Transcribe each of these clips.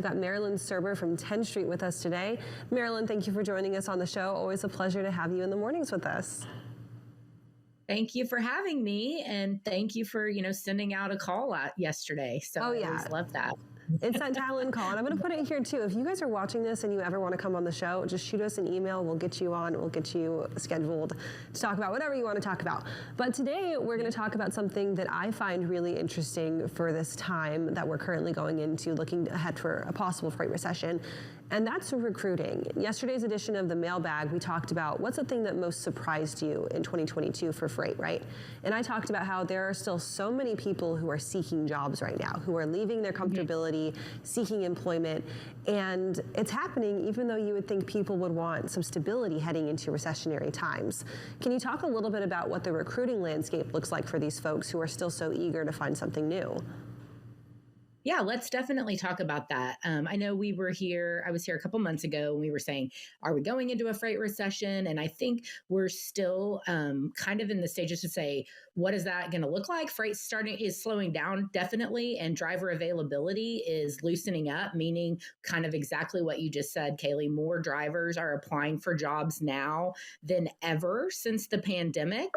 We've got Marilyn Serber from 10th Street with us today. Marilyn, thank you for joining us on the show. Always a pleasure to have you in the mornings with us. Thank you for having me, and thank you for, sending out a call out yesterday. So I always love that. It's that talent call, and I'm going to put it here too. If you guys are watching this and you ever want to come on the show, just shoot us an email. We'll get you on. We'll get you scheduled to talk about whatever you want to talk about. But today we're going to talk about something that I find really interesting for this time that we're currently going into, looking ahead for a possible freight recession. And that's recruiting. Yesterday's edition of the Mailbag, we talked about what's the thing that most surprised you in 2022 for freight, right? And I talked about how there are still so many people who are seeking jobs right now, who are leaving their comfortability, seeking employment, and it's happening even though you would think people would want some stability heading into recessionary times. Can you talk a little bit about what the recruiting landscape looks like for these folks who are still so eager to find something new? Yeah, let's definitely talk about that. I know I was here a couple months ago and we were saying, are we going into a freight recession? And I think we're still kind of in the stages to say, what is that going to look like? Freight is slowing down, definitely. And driver availability is loosening up, meaning kind of exactly what you just said, Kaylee. More drivers are applying for jobs now than ever since the pandemic.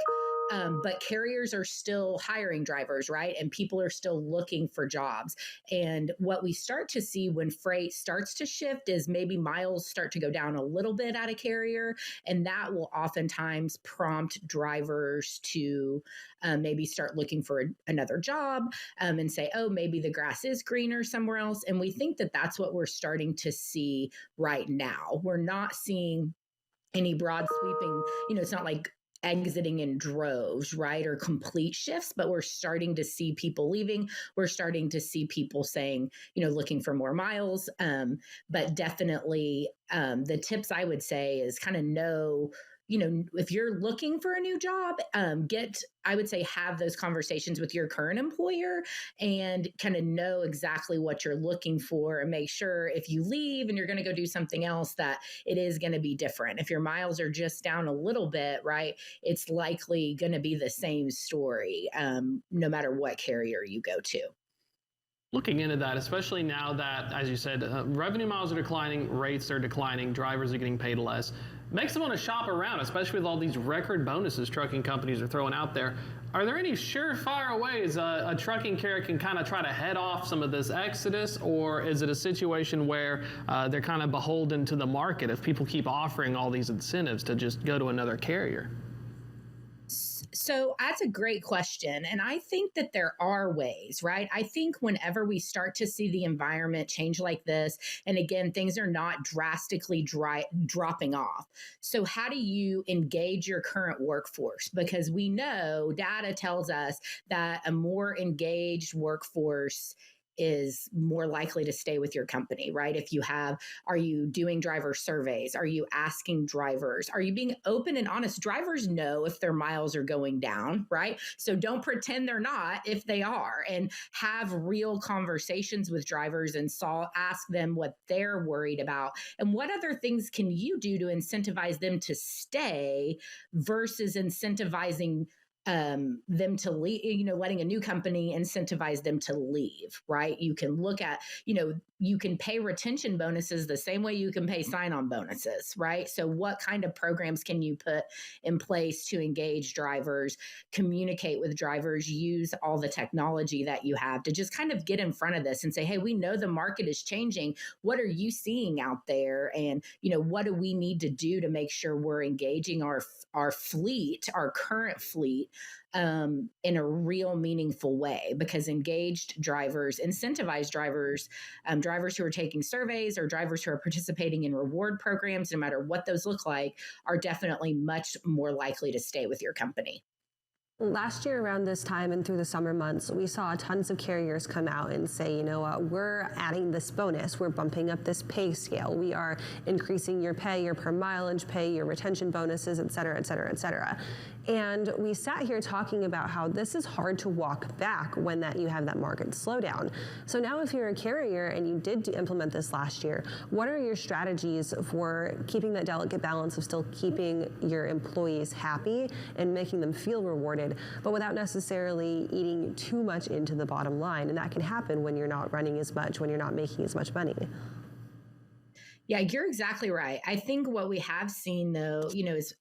But carriers are still hiring drivers, right? And people are still looking for jobs. And what we start to see when freight starts to shift is maybe miles start to go down a little bit at a carrier. And that will oftentimes prompt drivers to maybe start looking for another job and say, oh, maybe the grass is greener somewhere else. And we think that that's what we're starting to see right now. We're not seeing any broad sweeping, it's not like exiting in droves, right? Or complete shifts, but we're starting to see people leaving. We're starting to see people saying, looking for more miles. But definitely the tips I would say is kind of know, if you're looking for a new job, I would say have those conversations with your current employer and kind of know exactly what you're looking for and make sure if you leave and you're going to go do something else that it is going to be different. If your miles are just down a little bit, right, it's likely going to be the same story no matter what carrier you go to. Looking into that, especially now that, as you said, revenue miles are declining, rates are declining, drivers are getting paid less, makes them want to shop around, especially with all these record bonuses trucking companies are throwing out there. Are there any surefire ways a trucking carrier can kind of try to head off some of this exodus, or is it a situation where they're kind of beholden to the market if people keep offering all these incentives to just go to another carrier? So that's a great question. And I think that there are ways, right? I think whenever we start to see the environment change like this, and again, things are not drastically dropping off. So how do you engage your current workforce? Because we know data tells us that a more engaged workforce is more likely to stay with your company, right? Are you doing driver surveys? Are you asking drivers? Are you being open and honest? Drivers know if their miles are going down, right? So don't pretend they're not if they are, and have real conversations with drivers and ask them what they're worried about and what other things can you do to incentivize them to stay versus incentivizing them to leave, letting a new company incentivize them to leave, right? You can look at, you can pay retention bonuses the same way you can pay sign-on bonuses, right? So what kind of programs can you put in place to engage drivers, communicate with drivers, use all the technology that you have to just kind of get in front of this and say, hey, we know the market is changing. What are you seeing out there? And, what do we need to do to make sure we're engaging our fleet, our current fleet, in a real meaningful way? Because engaged drivers, incentivized drivers, drivers who are taking surveys or drivers who are participating in reward programs, no matter what those look like, are definitely much more likely to stay with your company. Last year around this time and through the summer months, we saw tons of carriers come out and say, we're adding this bonus, we're bumping up this pay scale, we are increasing your pay, your per mileage pay, your retention bonuses, et cetera, et cetera, et cetera. And we sat here talking about how this is hard to walk back when you have that market slowdown. So now if you're a carrier and you did implement this last year, what are your strategies for keeping that delicate balance of still keeping your employees happy and making them feel rewarded started, but without necessarily eating too much into the bottom line. And that can happen when you're not running as much, when you're not making as much money. Yeah, you're exactly right. I think what we have seen though, is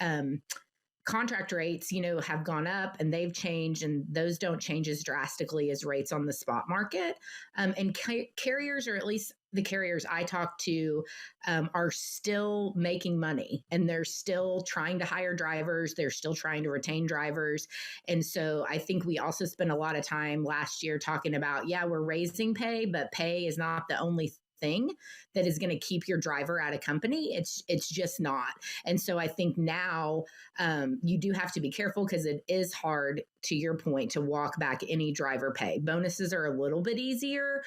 contract rates, have gone up and they've changed, and those don't change as drastically as rates on the spot market. And carriers, or at least the carriers I talk to, are still making money, and they're still trying to hire drivers. They're still trying to retain drivers. And so I think we also spent a lot of time last year talking about, we're raising pay, but pay is not the only thing that is going to keep your driver at a company. It's just not. And so I think now you do have to be careful, because it is hard, to your point, to walk back any driver pay. Bonuses are a little bit easier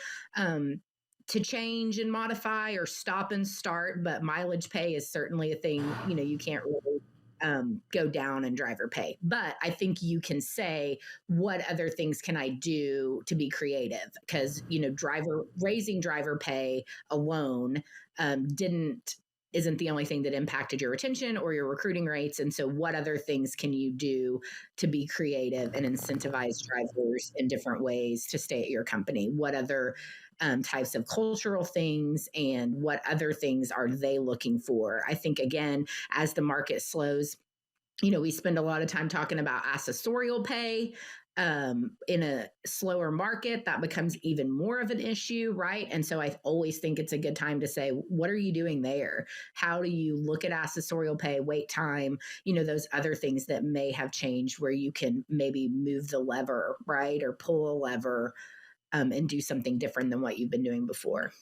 to change and modify or stop and start, but mileage pay is certainly a thing, you can't really go down in driver pay. But I think you can say, what other things can I do to be creative? Because, raising driver pay alone isn't the only thing that impacted your retention or your recruiting rates. And so what other things can you do to be creative and incentivize drivers in different ways to stay at your company? What other types of cultural things, and what other things are they looking for? I think, again, as the market slows, we spend a lot of time talking about accessorial pay. In a slower market, that becomes even more of an issue, right? And so I always think it's a good time to say, what are you doing there? How do you look at accessorial pay, wait time, those other things that may have changed, where you can maybe move the lever, right? Or pull a lever and do something different than what you've been doing before.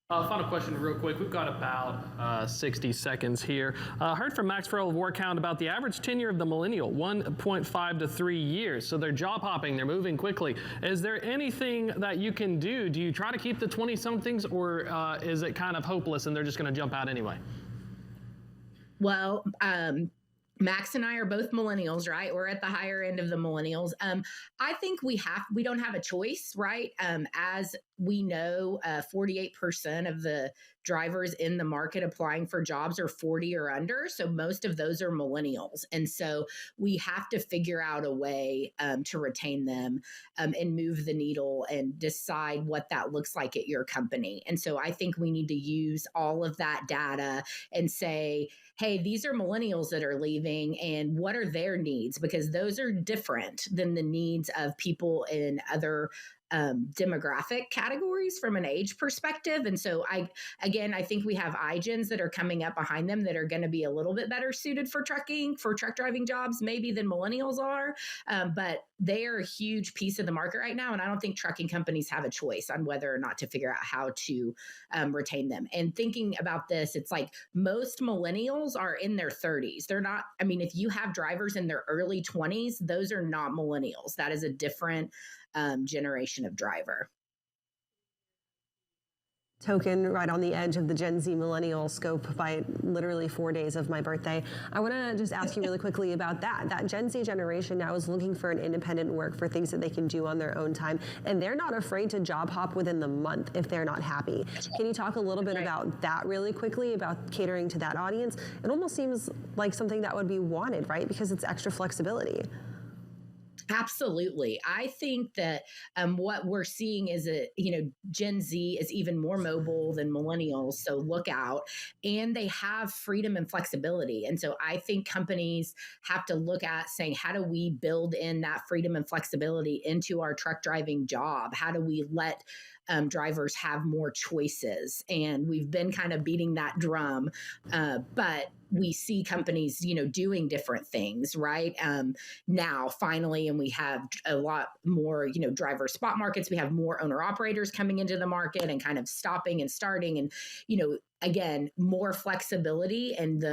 Final question real quick. We've got about 60 seconds here. Heard from Max Farrell of Warcount about the average tenure of the millennial, 1.5 to 3 years. So they're job hopping, they're moving quickly. Is there anything that you can do? Do you try to keep the 20-somethings, or is it kind of hopeless and they're just going to jump out anyway? Well, Max and I are both millennials, right? We're at the higher end of the millennials. I think we don't have a choice, right? As we know, 48% of the drivers in the market applying for jobs are 40 or under. So most of those are millennials. And so we have to figure out a way to retain them and move the needle and decide what that looks like at your company. And so I think we need to use all of that data and say, hey, these are millennials that are leaving, and what are their needs? Because those are different than the needs of people in other demographic categories from an age perspective. And so I think we have iGens that are coming up behind them that are going to be a little bit better suited for truck driving jobs, maybe, than millennials are. But they are a huge piece of the market right now. And I don't think trucking companies have a choice on whether or not to figure out how to retain them. And thinking about this, it's like most millennials are in their 30s. They're not, if you have drivers in their early 20s, those are not millennials. That is a different generation of driver. Token right on the edge of the Gen Z millennial scope by literally 4 days of my birthday. I want to just ask you really quickly about that. That Gen Z generation now is looking for an independent work, for things that they can do on their own time, and they're not afraid to job hop within the month if they're not happy. Can you talk a little bit about that really quickly, about catering to that audience? It almost seems like something that would be wanted, right? Because it's extra flexibility. Absolutely. I think that what we're seeing is Gen Z is even more mobile than millennials. So look out. And they have freedom and flexibility. And so I think companies have to look at saying, how do we build in that freedom and flexibility into our truck driving job? How do we let drivers have more choices? And we've been kind of beating that drum, but we see companies, doing different things right now, finally, and we have a lot more, driver spot markets. We have more owner operators coming into the market and kind of stopping and starting, and again, more flexibility, and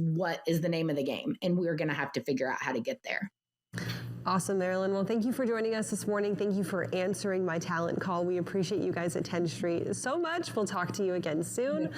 what is the name of the game, and we're going to have to figure out how to get there. Awesome, Marilyn. Well, thank you for joining us this morning. Thank you for answering my talent call. We appreciate you guys at 10th Street so much. We'll talk to you again soon.